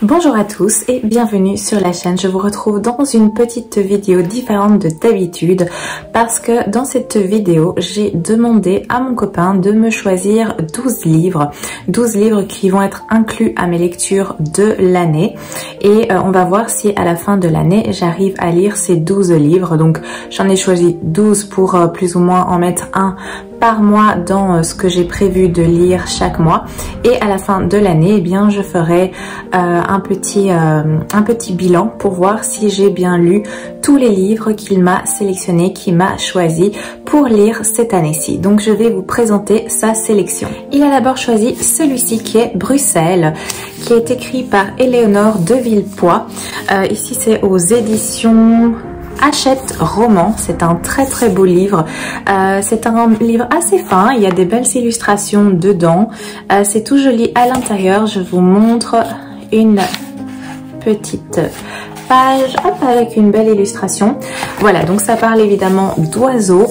Bonjour à tous et bienvenue sur la chaîne. Je vous retrouve dans une petite vidéo différente de d'habitude parce que dans cette vidéo, j'ai demandé à mon copain de me choisir 12 livres. 12 livres qui vont être inclus à mes lectures de l'année et on va voir si à la fin de l'année, j'arrive à lire ces 12 livres. Donc j'en ai choisi 12 pour plus ou moins en mettre un par mois dans ce que j'ai prévu de lire chaque mois, et à la fin de l'année, eh bien je ferai un petit bilan pour voir si j'ai bien lu tous les livres qu'il m'a sélectionnés, qu'il m'a choisi pour lire cette année-ci. Donc je vais vous présenter sa sélection. Il a d'abord choisi celui-ci qui est Bruxelles, qui est écrit par Éléonore de Villepoix. Ici c'est aux éditions Hachette Roman. C'est un très beau livre. C'est un livre assez fin, il y a des belles illustrations dedans. C'est tout joli à l'intérieur. Je vous montre une petite page, hop, avec une belle illustration. Voilà, donc ça parle évidemment d'oiseaux.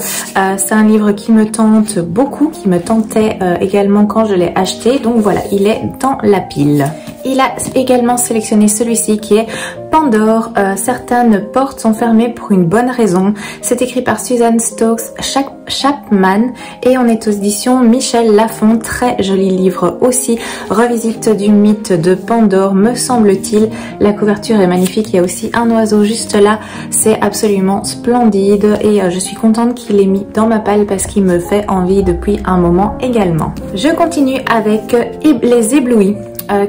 C'est un livre qui me tente beaucoup, qui me tentait également quand je l'ai acheté. Donc voilà, il est dans la pile. Il a également sélectionné celui-ci qui est Pandore. Certaines portes sont fermées pour une bonne raison. C'est écrit par Suzanne Stokes Chapman et on est aux éditions Michel Lafon. Très joli livre aussi. Revisite du mythe de Pandore, me semble-t-il. La couverture est magnifique. Il y a aussi un oiseau juste là. C'est absolument splendide et je suis contente qu'il ait mis dans ma palle parce qu'il me fait envie depuis un moment également. Je continue avec Les Éblouis.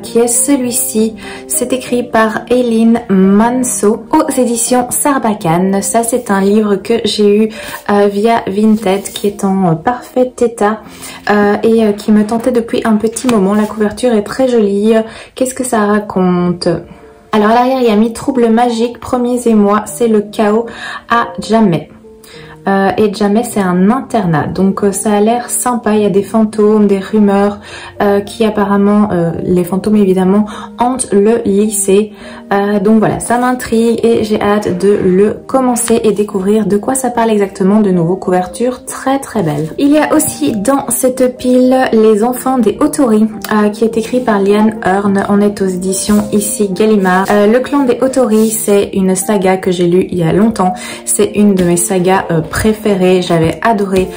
Qui est celui-ci. C'est écrit par Eileen Manso aux éditions Sarbacane. Ça c'est un livre que j'ai eu via Vinted qui est en parfait état et qui me tentait depuis un petit moment. La couverture est très jolie. Qu'est-ce que ça raconte ? Alors à l'arrière il y a mis troubles magiques, premiers émois, c'est le chaos à jamais. Et jamais c'est un internat, donc ça a l'air sympa. Il y a des fantômes, des rumeurs qui apparemment, les fantômes évidemment, hantent le lycée. Donc voilà, ça m'intrigue et j'ai hâte de le commencer et découvrir de quoi ça parle exactement. De nouveau, couverture très belle. Il y a aussi dans cette pile Les Enfants des Otori qui est écrit par Liane Hearn. On est aux éditions ici Gallimard. Le Clan des Otori, c'est une saga que j'ai lue il y a longtemps. C'est une de mes sagas préférée. J'avais adoré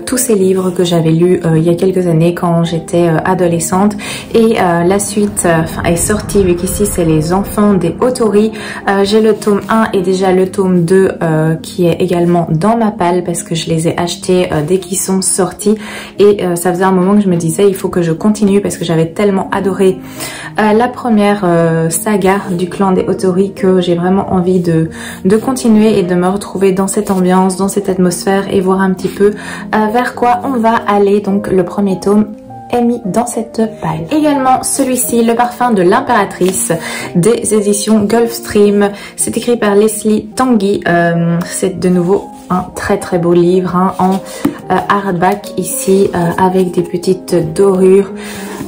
tous ces livres que j'avais lus il y a quelques années quand j'étais adolescente et la suite est sortie vu qu'ici c'est Les Enfants des Otori. J'ai le tome 1 et déjà le tome 2 qui est également dans ma palle parce que je les ai achetés dès qu'ils sont sortis et ça faisait un moment que je me disais il faut que je continue parce que j'avais tellement adoré la première saga du Clan des Otori que j'ai vraiment envie de continuer et de me retrouver dans cette ambiance, dans cette atmosphère et voir un petit peu vers quoi on va aller. Donc le premier tome est mis dans cette palle. Également celui-ci, Le Parfum de l'Impératrice des éditions Gulfstream. C'est écrit par Leslie Tanguy. C'est de nouveau un très beau livre en hardback ici avec des petites dorures.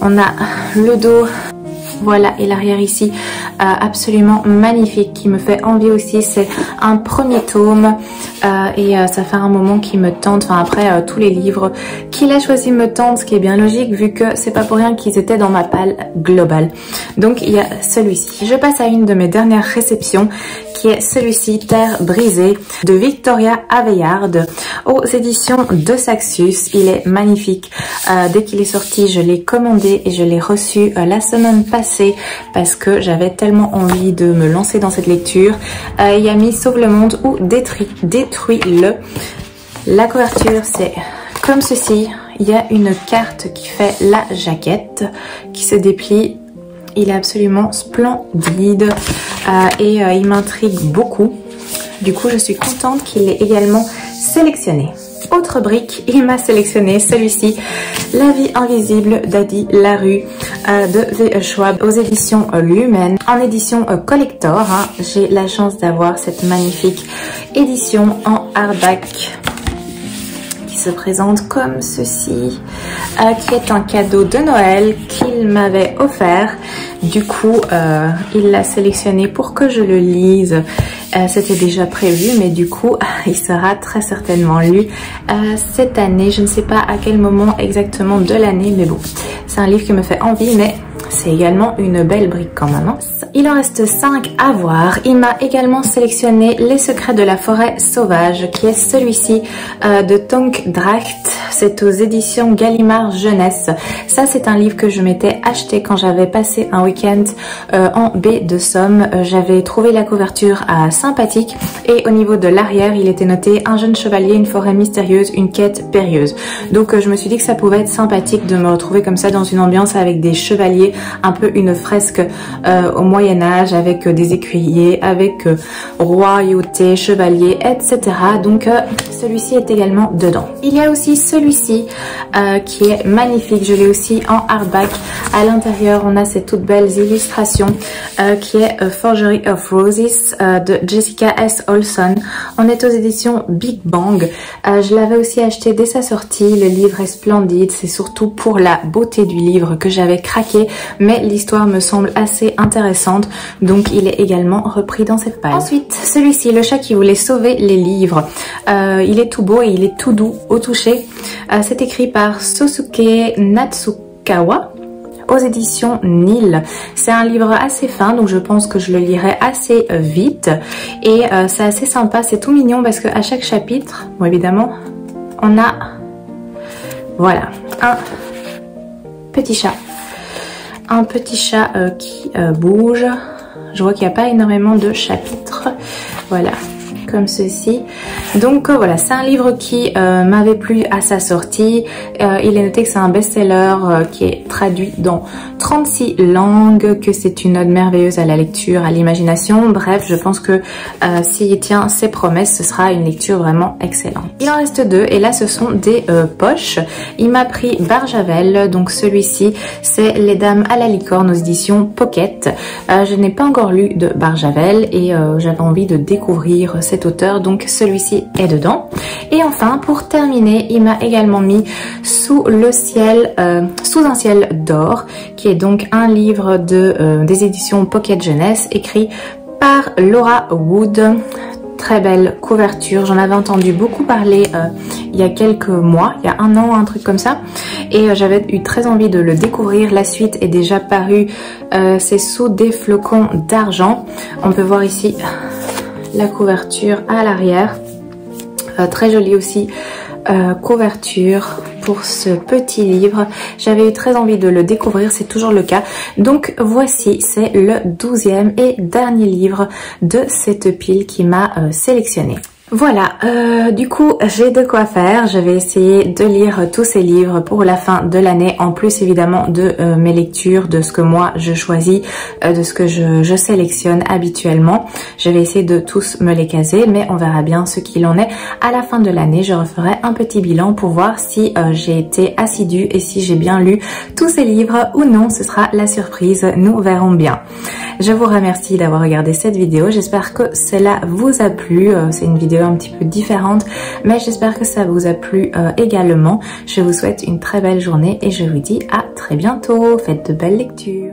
On a le dos. Voilà, et l'arrière ici, absolument magnifique, qui me fait envie aussi. C'est un premier tome et ça fait un moment qui me tente. Enfin après, tous les livres qu'il a choisi me tentent, ce qui est bien logique vu que c'est pas pour rien qu'ils étaient dans ma palle globale. Donc il y a celui-ci. Je passe à une de mes dernières réceptions qui est celui-ci, Terre brisée de Victoria Aveyard aux éditions de Saxus. Il est magnifique. Dès qu'il est sorti, je l'ai commandé et je l'ai reçu la semaine passée parce que j'avais tellement envie de me lancer dans cette lecture. Il y a mis Sauve le monde ou détruis-le. La couverture c'est comme ceci. Il y a une carte qui fait la jaquette qui se déplie. Il est absolument splendide et il m'intrigue beaucoup. Du coup je suis contente qu'il ait également sélectionné. Autre brique, il m'a sélectionné celui-ci, La vie invisible d'Adi Larue de V. Schwab aux éditions Lumen, en édition collector. J'ai la chance d'avoir cette magnifique édition en hardback qui se présente comme ceci, qui est un cadeau de Noël qu'il m'avait offert. Du coup, il l'a sélectionné pour que je le lise. C'était déjà prévu, mais du coup, il sera très certainement lu cette année. Je ne sais pas à quel moment exactement de l'année, mais bon, c'est un livre qui me fait envie, mais c'est également une belle brique quand même. Hein. Il en reste 5 à voir. Il m'a également sélectionné Les secrets de la forêt sauvage, qui est celui-ci de Tonk Dracht. C'est aux éditions Gallimard Jeunesse. Ça, c'est un livre que je m'étais acheté quand j'avais passé un week-end en baie de Somme. J'avais trouvé la couverture sympathique et au niveau de l'arrière, il était noté « Un jeune chevalier, une forêt mystérieuse, une quête périlleuse ». Donc je me suis dit que ça pouvait être sympathique de me retrouver comme ça dans une ambiance avec des chevaliers, un peu une fresque au Moyen-Âge avec des écuyers, avec royauté, chevalier, etc. Donc celui-ci est également dedans. Il y a aussi celui-ci qui est magnifique, je l'ai aussi en hardback. À l'intérieur, on a ces toutes belles illustrations qui est Forgery of Roses de Jessica S. Olson. On est aux éditions Big Bang. Je l'avais aussi acheté dès sa sortie. Le livre est splendide. C'est surtout pour la beauté du livre que j'avais craqué, mais l'histoire me semble assez intéressante, donc il est également repris dans cette page. Ensuite, celui-ci, Le chat qui voulait sauver les livres. Il est tout beau et il est tout doux au toucher. C'est écrit par Sosuke Natsukawa aux éditions Nil. C'est un livre assez fin, donc je pense que je le lirai assez vite et c'est assez sympa, c'est tout mignon parce qu'à chaque chapitre, bon évidemment, on a voilà un petit chat qui bouge. Je vois qu'il n'y a pas énormément de chapitres, voilà, comme ceci. Donc voilà, c'est un livre qui m'avait plu à sa sortie. Il est noté que c'est un best-seller qui est traduit dans 36 langues, que c'est une ode merveilleuse à la lecture, à l'imagination. Bref, je pense que s'il tient ses promesses, ce sera une lecture vraiment excellente. Il en reste 2 et là ce sont des poches. Il m'a pris Barjavel, donc celui-ci c'est Les Dames à la licorne aux éditions Pocket. Je n'ai pas encore lu de Barjavel et j'avais envie de découvrir cet auteur, donc celui-ci est dedans. Et enfin, pour terminer, il m'a également mis Sous un ciel d'or, qui est donc un livre des éditions Pocket Jeunesse, écrit par Laura Wood. Très belle couverture, j'en avais entendu beaucoup parler il y a quelques mois, il y a un an, un truc comme ça, et j'avais eu très envie de le découvrir. La suite est déjà parue, c'est Sous des flocons d'argent. On peut voir ici la couverture à l'arrière, très jolie aussi couverture pour ce petit livre. J'avais eu très envie de le découvrir, c'est toujours le cas. Donc voici, c'est le 12e et dernier livre de cette pile qui m'a sélectionné. Voilà, du coup j'ai de quoi faire. Je vais essayer de lire tous ces livres pour la fin de l'année, en plus évidemment de mes lectures, de ce que moi je choisis, de ce que je sélectionne habituellement. Je vais essayer de tous me les caser, mais on verra bien ce qu'il en est. À la fin de l'année, je referai un petit bilan pour voir si j'ai été assidue et si j'ai bien lu tous ces livres ou non. Ce sera la surprise, nous verrons bien. Je vous remercie d'avoir regardé cette vidéo, j'espère que cela vous a plu. C'est une vidéo un petit peu différente, mais j'espère que ça vous a plu également. Je vous souhaite une très belle journée et je vous dis à très bientôt. Faites de belles lectures.